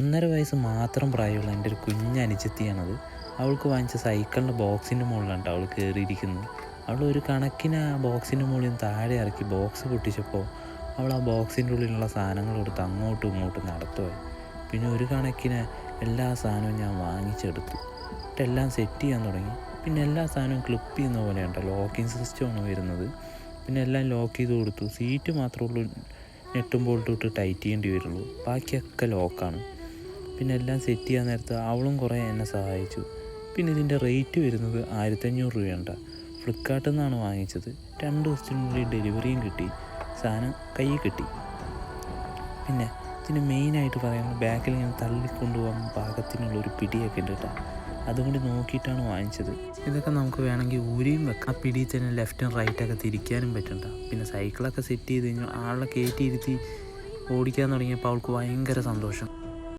1.5 വയസ്സ് മാത്രം പ്രായമുള്ള എൻ്റെ ഒരു കുഞ്ഞനുജത്തിയാണത്. അവൾക്ക് വാങ്ങിച്ച സൈക്കിളിൻ്റെ ബോക്സിൻ്റെ മുകളിലാണ് അവൾ കയറിയിരിക്കുന്നത്. അവൾ ഒരു കണക്കിന് ആ ബോക്സിൻ്റെ മുകളിൽ നിന്ന് താഴെ ഇറക്കി ബോക്സ് പൊട്ടിച്ചപ്പോൾ അവൾ ആ ബോക്സിൻ്റെ ഉള്ളിലുള്ള സാധനങ്ങൾ കൊടുത്ത് അങ്ങോട്ടും ഇങ്ങോട്ടും നടത്തുമായി. പിന്നെ ഒരു കണക്കിന് എല്ലാ സാധനവും ഞാൻ വാങ്ങിച്ചെടുത്തു. എല്ലാം സെറ്റ് ചെയ്യാൻ തുടങ്ങി. പിന്നെ എല്ലാ സാധനവും ക്ലിപ്പ് ചെയ്യുന്ന പോലെയുണ്ട്, ലോക്കിംഗ് സിസ്റ്റമാണ് വരുന്നത്. പിന്നെ എല്ലാം ലോക്ക് ചെയ്ത് കൊടുത്തു. സീറ്റ് മാത്രമേ ഉള്ളൂ നെട്ടും ബോൾട്ടും ഇട്ട് ടൈറ്റ് ചെയ്യേണ്ടി വരുള്ളൂ, ബാക്കിയൊക്കെ ലോക്കാണ്. പിന്നെ എല്ലാം സെറ്റ് ചെയ്യാൻ നേരത്ത് അവളും കുറേ എന്നെ സഹായിച്ചു. പിന്നെ ഇതിൻ്റെ റേറ്റ് വരുന്നത് 1500 രൂപയുണ്ട്. ഫ്ലിപ്കാർട്ടിൽ നിന്നാണ് വാങ്ങിച്ചത്. 2 ദിവസത്തിനുള്ളിൽ ഡെലിവറിയും കിട്ടി, സാധനം കയ്യിൽ കിട്ടി. പിന്നെ ഇതിന് മെയിനായിട്ട് പറയുന്നത് ബാക്കിൽ ഇങ്ങനെ തള്ളിക്കൊണ്ടുപോകാൻ പാകത്തിനുള്ളൊരു പിടിയൊക്കെ ഉണ്ട് കേട്ടോ. അതുകൊണ്ട് നോക്കിയിട്ടാണ് വാങ്ങിച്ചത്. ഇതൊക്കെ നമുക്ക് വേണമെങ്കിൽ ഊരിയും വെക്കാം. ആ പിടിയിൽ തന്നെ ലെഫ്റ്റും റൈറ്റൊക്കെ തിരിക്കാനും പറ്റണ്ട. പിന്നെ സൈക്കിളൊക്കെ സെറ്റ് ചെയ്ത് കഴിഞ്ഞാൽ ആളെ കയറ്റിയിരുത്തി ഓടിക്കാൻ തുടങ്ങിയപ്പോൾ അവൾക്ക് ഭയങ്കര സന്തോഷം.